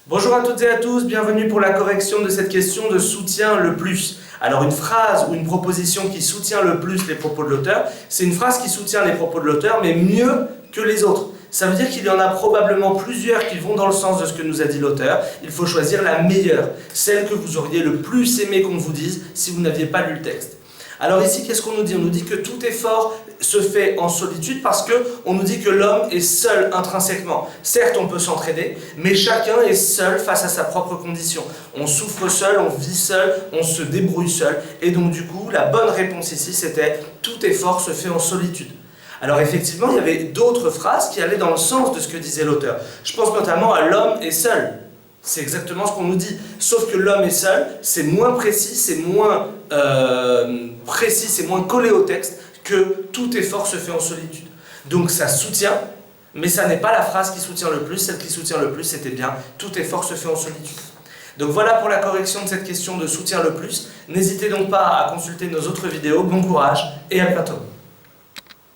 Bonjour à toutes et à tous, bienvenue pour la correction de cette question de soutien le plus. Alors une phrase ou une proposition qui soutient le plus les propos de l'auteur, c'est une phrase qui soutient les propos de l'auteur, mais mieux que les autres. Ça veut dire qu'il y en a probablement plusieurs qui vont dans le sens de ce que nous a dit l'auteur. Il faut choisir la meilleure, celle que vous auriez le plus aimé qu'on vous dise si vous n'aviez pas lu le texte. Alors ici, qu'est-ce qu'on nous dit? On nous dit que tout effort se fait en solitude parce qu'on nous dit que l'homme est seul intrinsèquement. Certes, on peut s'entraider, mais chacun est seul face à sa propre condition. On souffre seul, on vit seul, on se débrouille seul. Et donc du coup, la bonne réponse ici, c'était « tout effort se fait en solitude ». Alors effectivement, il y avait d'autres phrases qui allaient dans le sens de ce que disait l'auteur. Je pense notamment à « l'homme est seul ». C'est exactement ce qu'on nous dit. Sauf que l'homme est seul, c'est moins précis, c'est moins collé au texte que tout effort se fait en solitude. Donc ça soutient, mais ça n'est pas la phrase qui soutient le plus. Celle qui soutient le plus, c'était bien tout effort se fait en solitude. Donc voilà pour la correction de cette question de soutien le plus. N'hésitez donc pas à consulter nos autres vidéos. Bon courage et à bientôt.